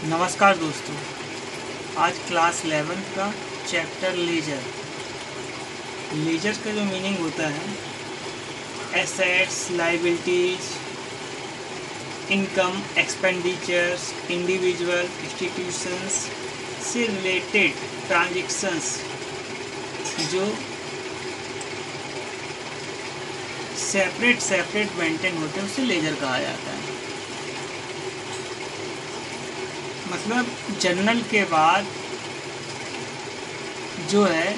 नमस्कार दोस्तों, आज क्लास 11 का चैप्टर लेजर का जो मीनिंग होता है assets, liabilities, income, expenditures, individual, institutions से रिलेटेड ट्रांजैक्शंस जो सेपरेट मेंटेन होते हैं उसे लेजर कहा जाता है। मतलब जर्नल के बाद जो है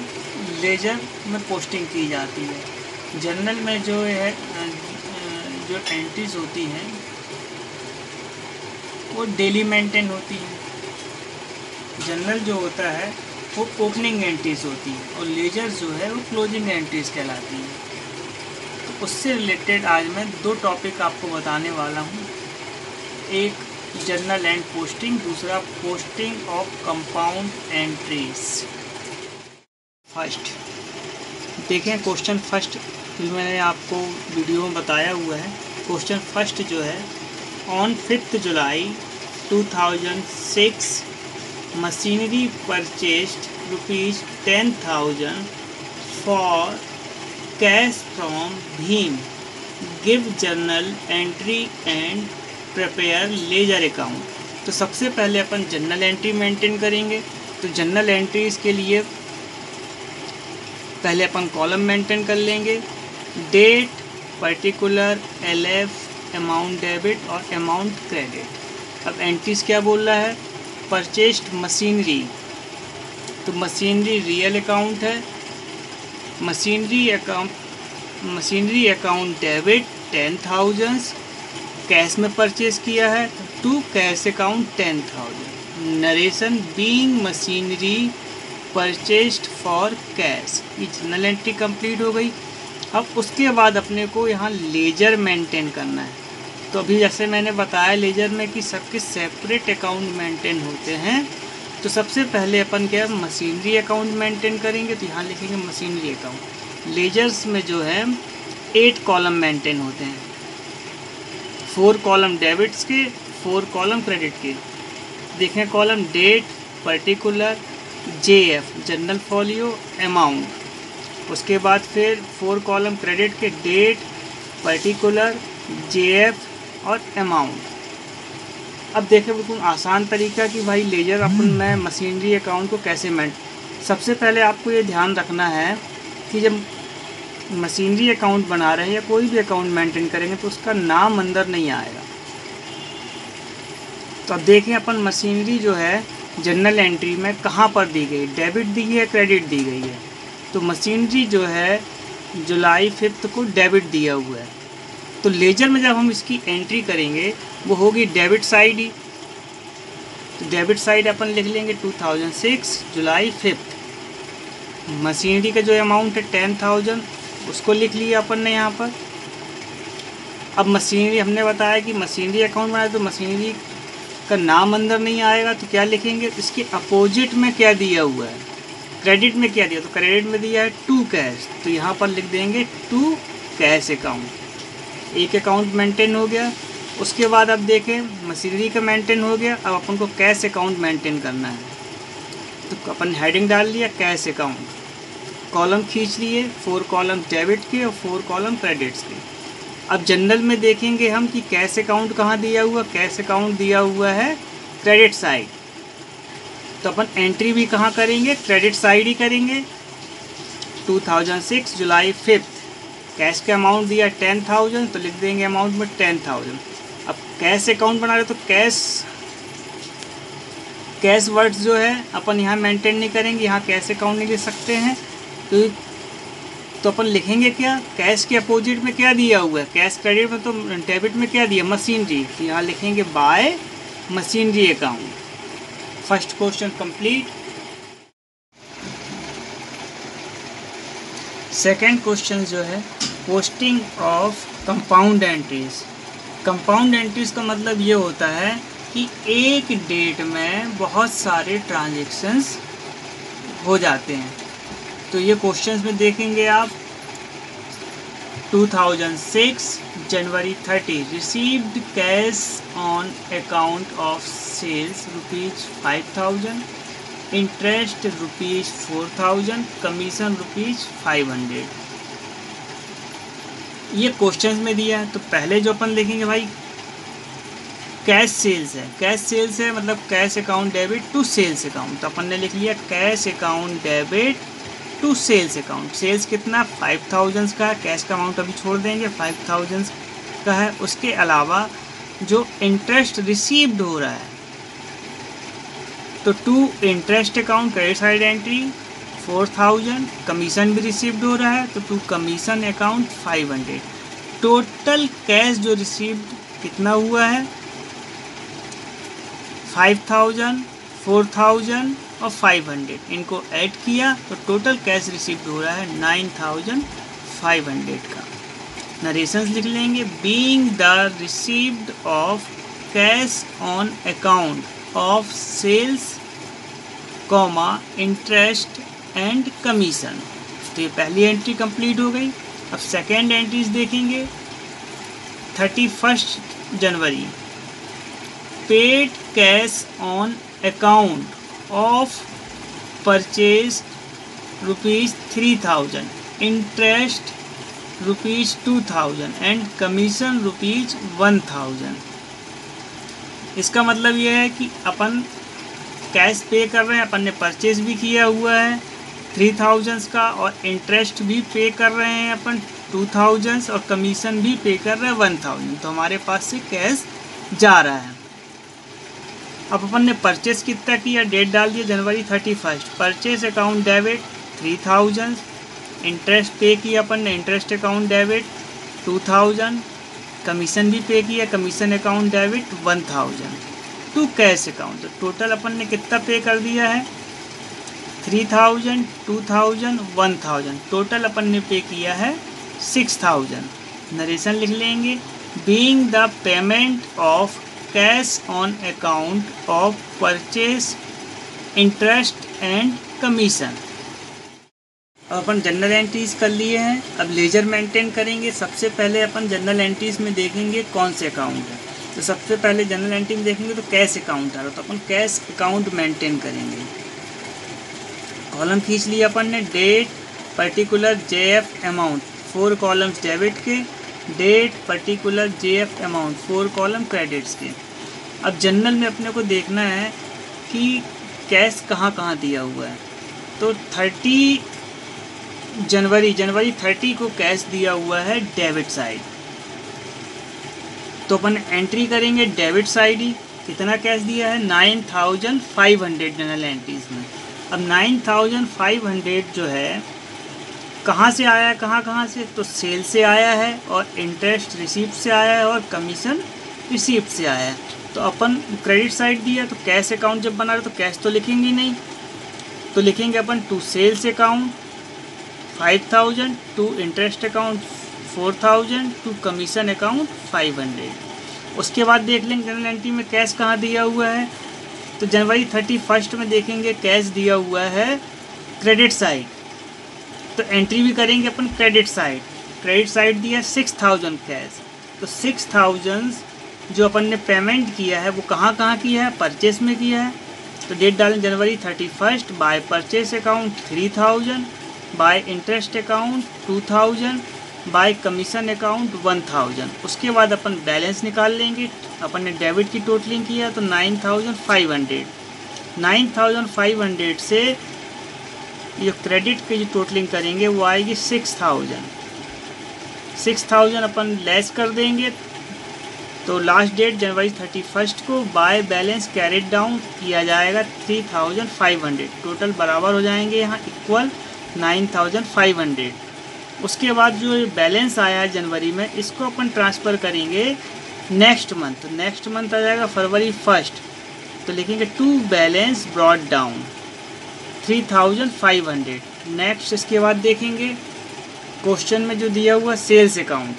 लेजर में पोस्टिंग की जाती है। जर्नल में जो है जो एंट्रीज होती हैं वो डेली मेंटेन होती हैं। जर्नल जो होता है वो ओपनिंग एंट्रीज होती है और लेजर जो है वो क्लोजिंग एंट्रीज कहलाती है। तो उससे रिलेटेड आज मैं दो टॉपिक आपको बताने वाला हूँ। एक जर्नल एंड पोस्टिंग, दूसरा posting of compound entries. First देखें क्वेश्चन फर्स्ट जो मैंने आपको वीडियो में बताया हुआ है। क्वेश्चन फर्स्ट जो है on 5 July 2006 machinery purchased ₹10,000 for cash from Bhim, give journal entry and prepare ledger account. तो सबसे पहले अपन जर्नल एंट्री मेंटेन करेंगे। तो जर्नल एंट्रीज के लिए पहले अपन कॉलम मेंटेन कर लेंगे, date, particular, LF, amount debit और अमाउंट क्रेडिट। अब एंट्रीज क्या बोल रहा है? परचेस्ड मशीनरी, तो मशीनरी रियल अकाउंट है। मशीनरी अकाउंट डेबिट 10,000 कैश में परचेज किया है, to cash account 10,000। Narration being machinery purchased for cash. ये जर्नल एंट्री कंप्लीट हो गई। अब उसके बाद अपने को यहाँ लेजर मेंटेन करना है। तो अभी जैसे मैंने बताया लेजर में कि सबके सेपरेट अकाउंट मेंटेन होते हैं। तो सबसे पहले अपन क्या मशीनरी अकाउंट मेंटेन करेंगे। तो यहाँ लिखेंगे मशीनरी अकाउंट। लेजर्स में जो है 8 कॉलम मेंटेन होते हैं, 4 कॉलम डेबिट्स के, 4 कॉलम क्रेडिट के। देखें column date, particular, JF journal folio, amount. उसके बाद फिर 4 कॉलम क्रेडिट के, डेट, पर्टिकुलर, JF और अमाउंट। अब देखें बिल्कुल आसान तरीका कि भाई लेजर अपन में मशीनरी अकाउंट को कैसे सबसे पहले आपको ये ध्यान रखना है कि जब मशीनरी अकाउंट बना रहे हैं या कोई भी अकाउंट मेंटेन करेंगे तो उसका नाम अंदर नहीं आएगा। तो अब देखें अपन मशीनरी जो है जर्नल एंट्री में कहाँ पर दी गई, डेबिट दी गई है, क्रेडिट दी गई है। तो मशीनरी जो है जुलाई 5 को डेबिट दिया हुआ है। तो लेजर में जब हम इसकी एंट्री करेंगे वो होगी डेबिट साइड ही। तो डेबिट साइड अपन लिख लेंगे 2006 जुलाई 5। मशीनरी का जो अमाउंट है 10,000 उसको लिख लिया अपन ने यहाँ पर। अब मशीनरी हमने बताया कि मशीनरी अकाउंट बनाए तो मशीनरी का नाम अंदर नहीं आएगा। तो क्या लिखेंगे, इसके अपोजिट में क्या दिया हुआ है, क्रेडिट में क्या दिया, तो क्रेडिट में दिया है टू कैश। तो यहाँ पर लिख देंगे टू कैश अकाउंट। एक अकाउंट मेंटेन हो गया। उसके बाद अब देखें मशीनरी का मेंटेन हो गया। अब अपन को कैश अकाउंट मेंटेन करना है। तो अपन हेडिंग डाल लिया कैश अकाउंट, कॉलम खींच लिए, 4 कॉलम डेबिट के और 4 कॉलम क्रेडिट्स के। अब जनरल में देखेंगे हम कि कैश अकाउंट कहाँ दिया हुआ, कैश अकाउंट दिया हुआ है क्रेडिट साइड। तो अपन एंट्री भी कहाँ करेंगे, क्रेडिट साइड ही करेंगे। 2006 जुलाई 5 कैश का अमाउंट दिया 10,000 तो लिख देंगे अमाउंट में 10,000। अब कैश अकाउंट बना रहे तो कैश वर्ड्स जो है अपन यहाँ मेंटेन नहीं करेंगे, यहाँ कैश अकाउंट नहीं लिख सकते हैं। तो अपन लिखेंगे क्या, कैश के अपोजिट में क्या दिया हुआ है, कैश क्रेडिट में तो डेबिट में क्या दिया मशीनरी। तो यहाँ लिखेंगे bye machinery account. First question complete. Second question जो है posting of compound entries. Compound entries का मतलब ये होता है कि एक डेट में बहुत सारे ट्रांजैक्शंस हो जाते हैं। तो ये क्वेश्चंस में देखेंगे आप 2006 January 30 received cash on account of sales rupees 5000, interest rupees 4000, commission rupees 500। ये क्वेश्चन में दिया है। तो पहले जो अपन लिखेंगे भाई कैश सेल्स है, कैश सेल्स है मतलब cash account debit to sales account. तो अपन ने लिख लिया cash account debit to sales account. Sales कितना 5000 का है, कैश का अमाउंट अभी छोड़ देंगे 5000 का है। उसके अलावा जो इंटरेस्ट रिसीव्ड हो रहा है तो to interest account credit side entry 4000, commission भी रिसीव्ड हो रहा है तो to commission account 500। Total cash जो रिसीव्ड कितना हुआ है 5000, 4000 और 500, इनको ऐड किया तो टोटल कैश रिसीव्ड हो रहा है 9500 का। नरेशंस लिख लेंगे being the received of cash on account of sales comma interest and commission. तो ये पहली एंट्री कंप्लीट हो गई। अब सेकेंड एंट्रीज देखेंगे। 31 January paid cash on account of purchase rupees 3000, interest rupees 2000 and commission rupees 1000। इसका मतलब यह है कि अपन कैश पे कर रहे हैं, अपन ने परचेज भी किया हुआ है 3000 का और इंटरेस्ट भी पे कर रहे हैं अपन 2000 और कमीशन भी पे कर रहे हैं 1000। तो हमारे पास से कैश जा रहा है। अब अपन ने परचेज कितना किया, डेट डाल दिया जनवरी 31। परचेज अकाउंट डेबिट 3000, इंटरेस्ट पे किया अपन ने इंटरेस्ट अकाउंट डेबिट 2000, कमीशन भी पे किया commission account debit 1000 to cash account. तो टोटल अपन ने कितना पे कर दिया है 3000, 2000, 1000। टोटल अपन ने पे किया है 6000। नरेशन लिख लेंगे being the payment of cash on account of purchase interest and commission. अब अपन जनरल एंट्रीज कर लिए हैं। अब लेजर मेंटेन करेंगे। सबसे पहले अपन जनरल एंट्रीज में देखेंगे कौन से अकाउंट है। तो सबसे पहले जनरल एंट्री में देखेंगे तो कैश अकाउंट आ रहा है तो अपन कैश अकाउंट मेंटेन करेंगे। कॉलम खींच लिया अपन ने, date particular JF amount 4 columns debit के, date particular JF amount 4 column credits के। अब जनरल में अपने को देखना है कि कैश कहाँ कहाँ दिया हुआ है। तो 30 जनवरी 30 को कैश दिया हुआ है डेबिट साइड। तो अपन एंट्री करेंगे डेबिट साइड ही। कितना कैश दिया है 9500 जनरल एंट्रीज में। अब 9500 जो है कहाँ से आया है, कहाँ से, तो सेल से आया है और इंटरेस्ट रिसीप्ट से आया है और कमीशन रिसीप्ट से आया है। तो अपन क्रेडिट साइड दिया तो कैश अकाउंट जब बना रहे तो कैश तो लिखेंगे नहीं, तो लिखेंगे अपन to sales account 5000, to interest account 4000, to commission account 500। उसके बाद देख लेंगे जनरल एंट्री में कैश कहाँ दिया हुआ है। तो जनवरी 31 में देखेंगे कैश दिया हुआ है क्रेडिट साइड। तो एंट्री भी करेंगे अपन क्रेडिट साइड। क्रेडिट साइड दिया 6000 कैश। तो 6000 जो अपन ने पेमेंट किया है वो कहाँ किया है, परचेस में किया है। तो डेट डालें जनवरी 31। By purchase account 3000, by interest account 2000, by commission account 1000। उसके बाद अपन बैलेंस निकाल लेंगे। अपन ने डेबिट की टोटलिंग किया तो 9500। 9500 से ये क्रेडिट की जो टोटलिंग करेंगे वो आएगी 6000। 6000 अपन लेस कर देंगे तो लास्ट डेट जनवरी 31 को बाय बैलेंस कैरिड डाउन किया जाएगा 3500। टोटल बराबर हो जाएंगे यहाँ इक्वल 9500। उसके बाद जो बैलेंस आया है जनवरी में इसको अपन ट्रांसफ़र करेंगे नेक्स्ट मंथ। नेक्स्ट मंथ आ जाएगा फरवरी 1। तो लिखेंगे to balance brought down 3500। Next इसके बाद देखेंगे क्वेश्चन में जो दिया हुआ सेल्स अकाउंट।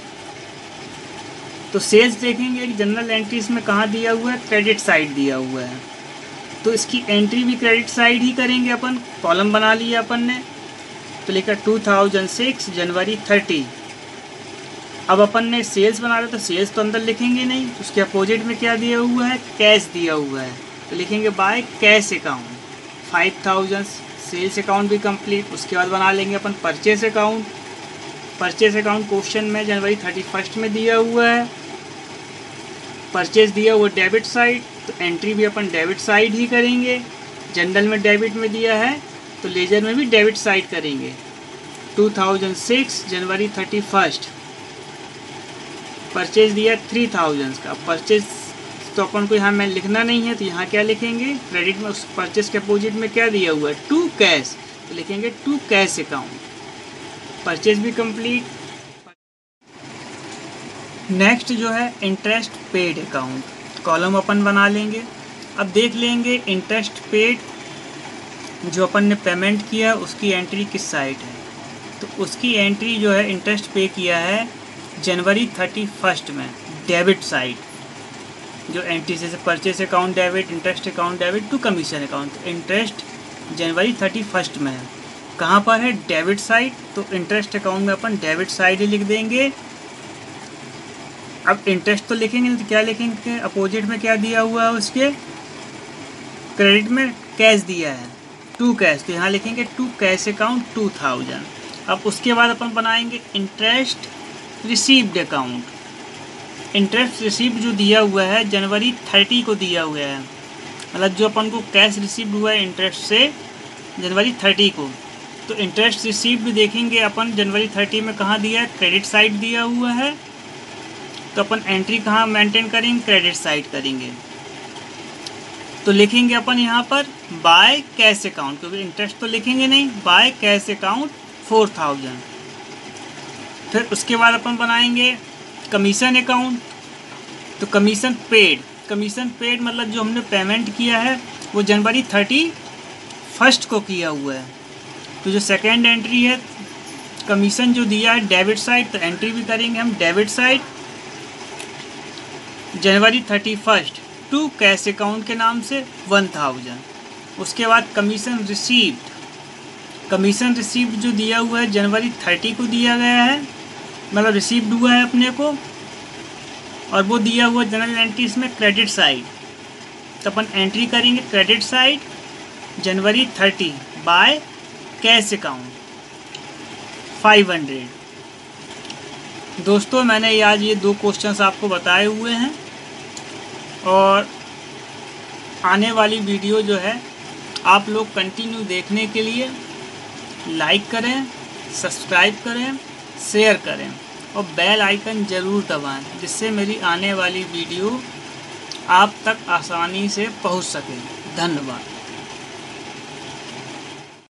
तो सेल्स देखेंगे जनरल एंट्रीज में कहाँ दिया हुआ है, क्रेडिट साइड दिया हुआ है। तो इसकी एंट्री भी क्रेडिट साइड ही करेंगे अपन। कॉलम बना लिया अपन ने तो लिखा 2006 जनवरी 30। अब अपन ने सेल्स बना रहे तो सेल्स तो अंदर लिखेंगे नहीं, उसके अपोजिट में क्या दिया हुआ है, कैश दिया हुआ है। तो लिखेंगे by cash account 5000, sales account भी कंप्लीट। उसके बाद बना लेंगे अपन purchase account. Purchase account question में जनवरी 31 में दिया हुआ है, परचेस दिया हुआ डेबिट साइड, तो एंट्री भी अपन डेबिट साइड ही करेंगे। जनरल में डेबिट में दिया है तो लेजर में भी डेबिट साइड करेंगे। 2006 जनवरी 31 परचेज दिया 3000 का। परचेज तो अपन को यहाँ में लिखना नहीं है, तो यहाँ क्या लिखेंगे, क्रेडिट में उस परचेज के अपोजिट में क्या दिया हुआ है, टू कैश, तो लिखेंगे टू कैश अकाउंट। परचेज भी कंप्लीट। नेक्स्ट जो है इंटरेस्ट पेड अकाउंट, कॉलम अपन बना लेंगे। अब देख लेंगे इंटरेस्ट पेड जो अपन ने पेमेंट किया उसकी एंट्री किस साइड है। तो उसकी एंट्री जो है इंटरेस्ट पे किया है जनवरी 31 में डेबिट साइड। जो एंट्री जैसे purchase account debit, interest account debit to commission account, interest जनवरी 31 में है। कहाँ पर है, डेबिट साइड, तो इंटरेस्ट अकाउंट में अपन डेबिट साइड ही लिख देंगे। अब इंटरेस्ट तो लिखेंगे तो क्या लिखेंगे, अपोजिट में क्या दिया हुआ है उसके, क्रेडिट में कैश दिया है टू कैश, तो यहाँ लिखेंगे टू कैश अकाउंट 2000। अब उसके बाद अपन बनाएंगे interest received account. Interest received जो दिया हुआ है जनवरी 30 को दिया हुआ है, मतलब जो अपन को कैश रिसीव्ड हुआ है इंटरेस्ट से जनवरी 30 को, तो इंटरेस्ट रिसीव्ड देखेंगे अपन जनवरी 30 में कहाँ दिया है, क्रेडिट साइड दिया हुआ है, तो अपन एंट्री कहाँ मेंटेन करेंगे, क्रेडिट साइड करेंगे। तो लिखेंगे अपन यहाँ पर बाय कैश अकाउंट, क्योंकि इंटरेस्ट तो लिखेंगे नहीं, बाय कैश अकाउंट 4000। फिर उसके बाद अपन बनाएंगे कमीशन अकाउंट। तो कमीशन पेड मतलब जो हमने पेमेंट किया है वो जनवरी 31 को किया हुआ है। तो जो सेकेंड एंट्री है कमीशन जो दिया है डेबिट साइड, तो एंट्री भी करेंगे हम डेबिट साइड जनवरी 31 टू कैश अकाउंट के नाम से 1000। उसके बाद कमीशन रिसीव्ड जो दिया हुआ है जनवरी 30 को दिया गया है, मतलब रिसीव्ड हुआ है अपने को, और वो दिया हुआ जनरल एंट्रीज में क्रेडिट साइड, तो अपन एंट्री करेंगे क्रेडिट साइड जनवरी 30 बाय कैश अकाउंट 500। दोस्तों मैंने आज ये 2 क्वेश्चंस आपको बताए हुए हैं, और आने वाली वीडियो जो है आप लोग कंटिन्यू देखने के लिए लाइक करें, सब्सक्राइब करें, शेयर करें और बेल आइकन ज़रूर दबाएं, जिससे मेरी आने वाली वीडियो आप तक आसानी से पहुंच सके। धन्यवाद।